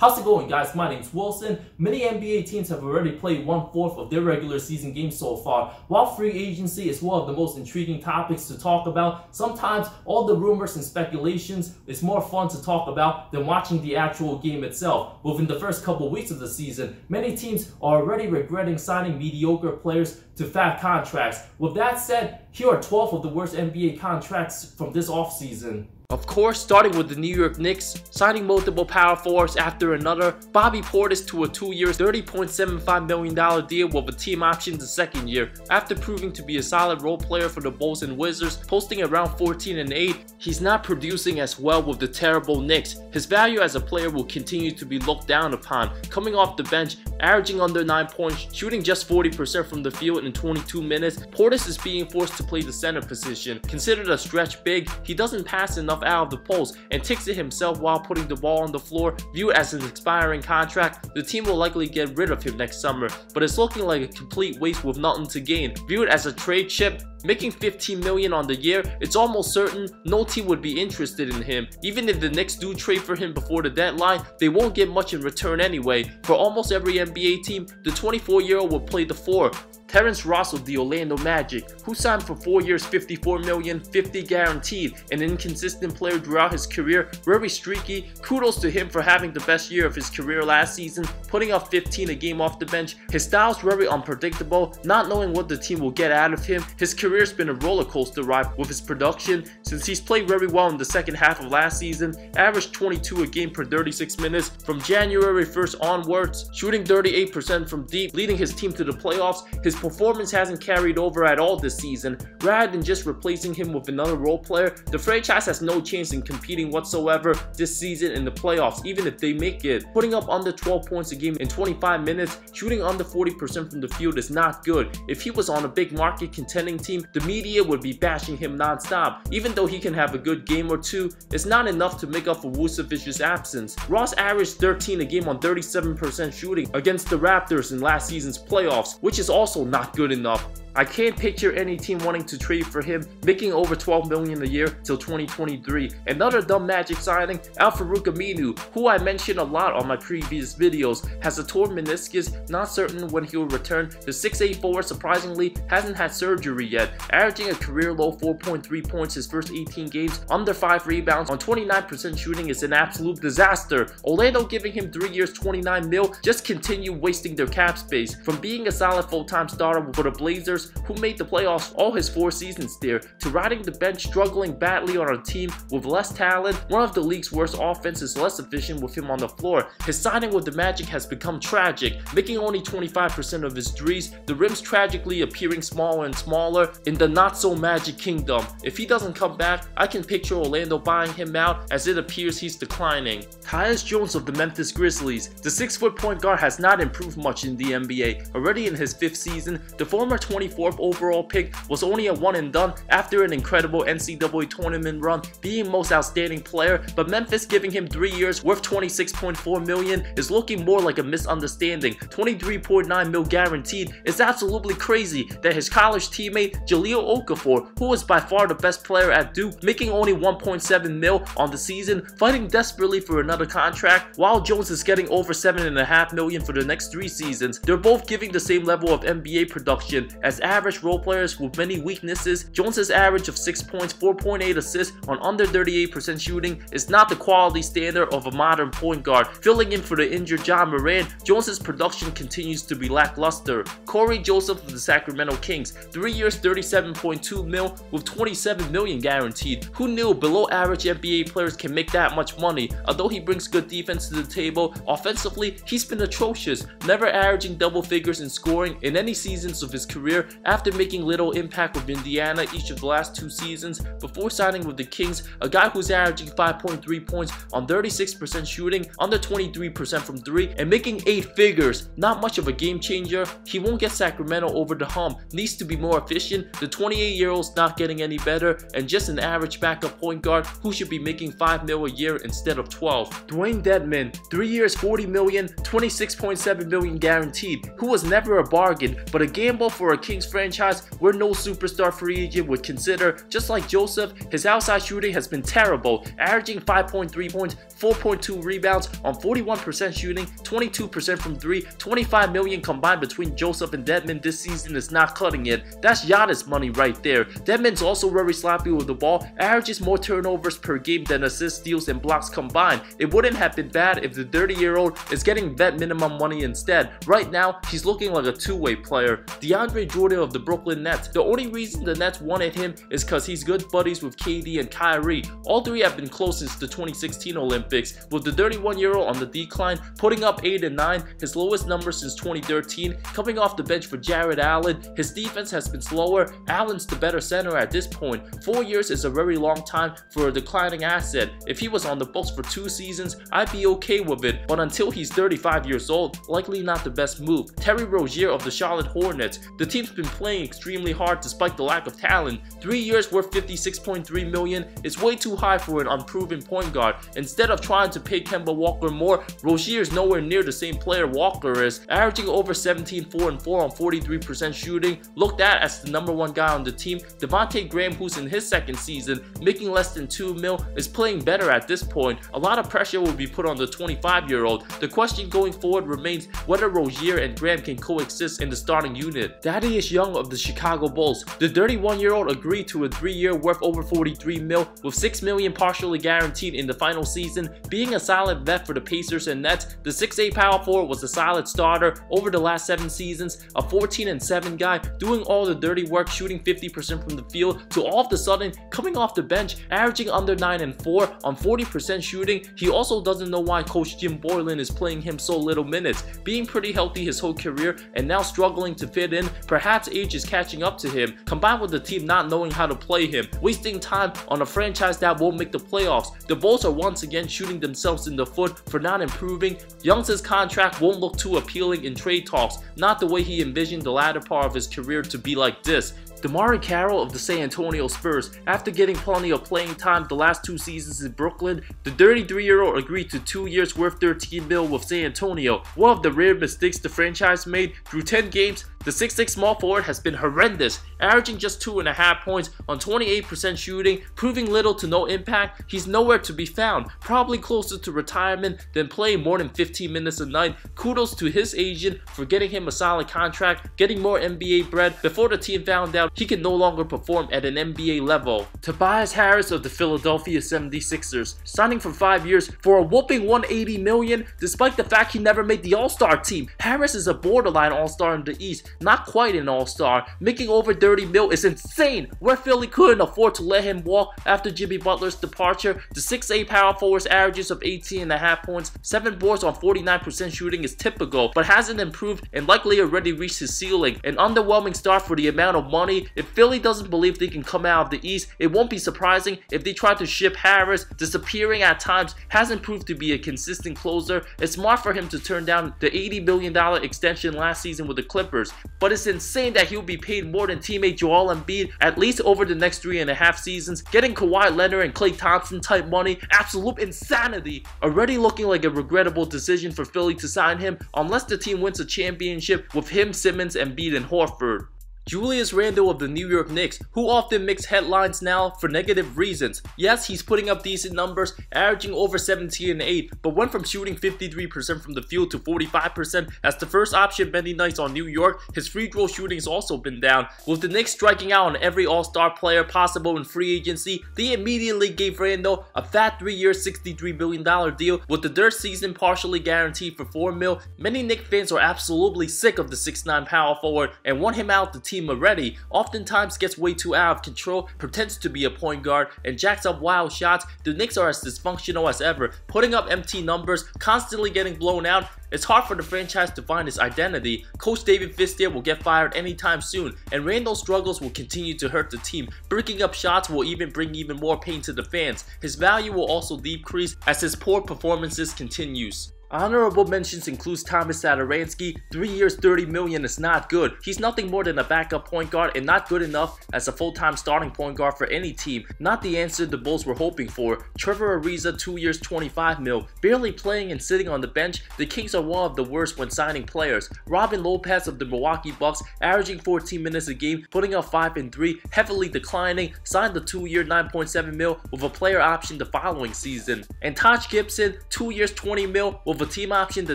How's it going, guys? My name's Wilson. Many NBA teams have already played 1/4 of their regular season games so far. While free agency is one of the most intriguing topics to talk about, sometimes all the rumors and speculations is more fun to talk about than watching the actual game itself. Within the first couple weeks of the season, many teams are already regretting signing mediocre players to fat contracts. With that said, here are 12 of the worst NBA contracts from this offseason. Of course, starting with the New York Knicks, signing multiple power forwards after another, Bobby Portis to a 2-year, $30.75 million deal with a team option the second year. After proving to be a solid role player for the Bulls and Wizards, posting around 14 and 8, he's not producing as well with the terrible Knicks. His value as a player will continue to be looked down upon. Coming off the bench, averaging under 9 points, shooting just 40% from the field in 22 minutes, Portis is being forced to play the center position. Considered a stretch big, he doesn't pass enough out of the post and takes it himself while putting the ball on the floor. Viewed as an expiring contract, the team will likely get rid of him next summer, but it's looking like a complete waste with nothing to gain. Viewed as a trade chip, making $15 million on the year, it's almost certain no team would be interested in him. Even if the Knicks do trade for him before the deadline, they won't get much in return anyway. For almost every NBA team, the 24-year-old will play the 4. Terrance Ross of the Orlando Magic, who signed for 4 years, $54 million, $50 guaranteed, an inconsistent player throughout his career, very streaky. Kudos to him for having the best year of his career last season, putting up 15 a game off the bench. His style's very unpredictable, not knowing what the team will get out of him. His career's been a roller coaster ride with his production since he's played very well in the second half of last season, averaged 22 a game per 36 minutes from January 1st onwards, shooting 38% from deep, leading his team to the playoffs. His performance hasn't carried over at all this season. Rather than just replacing him with another role player, the franchise has no chance in competing whatsoever this season in the playoffs, even if they make it. Putting up under 12 points a game in 25 minutes, shooting under 40% from the field is not good. If he was on a big market contending team, the media would be bashing him non-stop. Even though he can have a good game or two, it's not enough to make up for Vucevic's absence. Ross averaged 13 a game on 37% shooting against the Raptors in last season's playoffs, which is also not good enough. I can't picture any team wanting to trade for him, making over $12 million a year till 2023. Another dumb Magic signing, Al-Farouq Aminu, who I mentioned a lot on my previous videos, has a torn meniscus, not certain when he'll return. The 6'8" forward surprisingly hasn't had surgery yet, averaging a career low 4.3 points his first 18 games, under 5 rebounds on 29% shooting is an absolute disaster. Orlando giving him 3 years, $29 million, just continue wasting their cap space. From being a solid full-time starter for the Blazers, who made the playoffs all his 4 seasons there, to riding the bench struggling badly on a team with less talent. One of the league's worst offenses, less efficient with him on the floor. His signing with the Magic has become tragic, making only 25% of his threes, the rims tragically appearing smaller and smaller in the not-so-Magic kingdom. If he doesn't come back, I can picture Orlando buying him out, as it appears he's declining. Tyus Jones of the Memphis Grizzlies, the 6-foot point guard has not improved much in the NBA. Already in his 5th season, the former 24th overall pick was only a one and done after an incredible NCAA tournament run, being most outstanding player, but Memphis giving him 3 years worth $26.4 million is looking more like a misunderstanding. $23.9 million guaranteed is absolutely crazy that his college teammate Jahlil Okafor, who was by far the best player at Duke, making only $1.7 million on the season, fighting desperately for another contract, while Jones is getting over $7.5 million for the next 3 seasons. They're both giving the same level of NBA production as average role players with many weaknesses. Jones's average of 6 points, 4.8 assists on under 38% shooting is not the quality standard of a modern point guard. Filling in for the injured John Moran, Jones's production continues to be lackluster. Cory Joseph of the Sacramento Kings, 3 years, $37.2 million with $27 million guaranteed. Who knew below average NBA players can make that much money? Although he brings good defense to the table, offensively he's been atrocious, never averaging double figures in scoring in any seasons of his career, after making little impact with Indiana each of the last 2 seasons before signing with the Kings, a guy who's averaging 5.3 points on 36% shooting, under 23% from 3, and making 8 figures. Not much of a game changer. He won't get Sacramento over the hump, needs to be more efficient. The 28-year-old's not getting any better, and just an average backup point guard who should be making $5 million a year instead of 12. Dewayne Dedmon, 3 years, $40 million, $26.7 million guaranteed, who was never a bargain, but a gamble for a Kings Kings franchise where no superstar free agent would consider. Just like Joseph, his outside shooting has been terrible, averaging 5.3 points, 4.2 rebounds on 41% shooting, 22% from 3, 25 million combined between Joseph and Dedmon this season is not cutting it. That's Giannis money right there. Dedmon's also very sloppy with the ball, averages more turnovers per game than assists, steals, and blocks combined. It wouldn't have been bad if the 30-year-old is getting vet minimum money instead. Right now, he's looking like a two-way player. DeAndre Jordan of the Brooklyn Nets. The only reason the Nets wanted him is because he's good buddies with KD and Kyrie. All three have been close since the 2016 Olympics, with the 31-year-old on the decline, putting up 8 and 9, his lowest number since 2013, coming off the bench for Jared Allen. His defense has been slower. Allen's the better center at this point. 4 years is a very long time for a declining asset. If he was on the books for 2 seasons, I'd be okay with it, but until he's 35 years old, likely not the best move. Terry Rozier of the Charlotte Hornets. The team's been playing extremely hard despite the lack of talent. 3 years worth $56.3 million is way too high for an unproven point guard. Instead of trying to pay Kemba Walker more, Rozier is nowhere near the same player Walker is, averaging over 17, 4 and 4 on 43% shooting, looked at as the #1 guy on the team. Devontae Graham, who's in his second season, making less than $2 million, is playing better at this point. A lot of pressure will be put on the 25-year-old. The question going forward remains whether Rozier and Graham can coexist in the starting unit. Thaddeus Young of the Chicago Bulls. The 31-year-old agreed to a 3-year worth over $43 million, with $6 million partially guaranteed in the final season. Being a solid vet for the Pacers and Nets, the 6'8" power forward was a solid starter over the last 7 seasons, a 14-7 guy, doing all the dirty work, shooting 50% from the field, to all of a sudden coming off the bench, averaging under 9 and 4 on 40% shooting. He also doesn't know why Coach Jim Boylen is playing him so little minutes, being pretty healthy his whole career and now struggling to fit in. Perhaps age is catching up to him, combined with the team not knowing how to play him, wasting time on a franchise that won't make the playoffs. The Bulls are once again shooting themselves in the foot for not improving. Young's contract won't look too appealing in trade talks, not the way he envisioned the latter part of his career to be like this. DeMarre Carroll of the San Antonio Spurs. After getting plenty of playing time the last 2 seasons in Brooklyn, the 33-year-old agreed to 2 years worth $13 million with San Antonio. One of the rare mistakes the franchise made. Through 10 games, the 6'6" small forward has been horrendous, averaging just 2.5 points on 28% shooting, proving little to no impact. He's nowhere to be found, probably closer to retirement than playing more than 15 minutes a night. Kudos to his agent for getting him a solid contract, getting more NBA bread before the team found out he can no longer perform at an NBA level. Tobias Harris of the Philadelphia 76ers, signing for 5 years for a whooping $180 million, despite the fact he never made the All-Star team. Harris is a borderline All-Star in the East, not quite an All-Star. Making over $30 million is insane. Where Philly couldn't afford to let him walk after Jimmy Butler's departure, the 6'8" power forward's averages of 18.5 points, 7 boards on 49% shooting is typical, but hasn't improved and likely already reached his ceiling. An underwhelming start for the amount of money. If Philly doesn't believe they can come out of the East, it won't be surprising if they try to ship Harris. Disappearing at times, hasn't proved to be a consistent closer. It's smart for him to turn down the $80 million extension last season with the Clippers, but it's insane that he'll be paid more than teammate Joel Embiid at least over the next 3.5 seasons. Getting Kawhi Leonard and Klay Thompson type money, absolute insanity. Already looking like a regrettable decision for Philly to sign him unless the team wins a championship with him, Simmons, Embiid, and Horford. Julius Randle of the New York Knicks, who often makes headlines now for negative reasons. Yes, he's putting up decent numbers, averaging over 17 and 8, but went from shooting 53% from the field to 45% as the first option many nights on New York. His free throw shooting has also been down. With the Knicks striking out on every all-star player possible in free agency, they immediately gave Randle a fat 3-year $63 million deal with the third season partially guaranteed for $4 million. Many Knicks fans are absolutely sick of the 6'9" power forward and want him out the team already. Oftentimes gets way too out of control, pretends to be a point guard, and jacks up wild shots. The Knicks are as dysfunctional as ever, putting up empty numbers, constantly getting blown out. It's hard for the franchise to find its identity. Coach David Fistier will get fired anytime soon, and Randle's struggles will continue to hurt the team. Breaking up shots will even bring even more pain to the fans. His value will also decrease as his poor performances continues. Honorable mentions includes Tomáš Satoranský. 3 years, $30 million is not good. He's nothing more than a backup point guard and not good enough as a full-time starting point guard for any team. Not the answer the Bulls were hoping for. Trevor Ariza, 2 years, $25 million. Barely playing and sitting on the bench, the Kings are one of the worst when signing players. Robin Lopez of the Milwaukee Bucks, averaging 14 minutes a game, putting up 5 and 3, heavily declining, signed the 2-year, $9.7 million with a player option the following season. And Taj Gibson, 2 years, $20 million with a team option the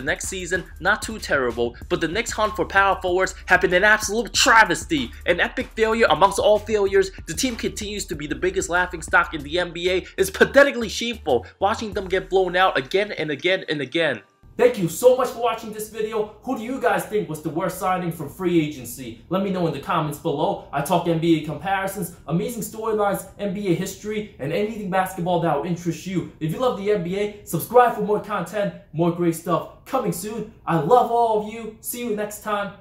next season, not too terrible, but the Knicks' hunt for power forwards have been an absolute travesty, an epic failure amongst all failures. The team continues to be the biggest laughingstock in the NBA. It's pathetically shameful watching them get blown out again and again and again. Thank you so much for watching this video. Who do you guys think was the worst signing from free agency? Let me know in the comments below. I talk NBA comparisons, amazing storylines, NBA history, and anything basketball that will interest you. If you love the NBA, subscribe for more content, more great stuff coming soon. I love all of you. See you next time.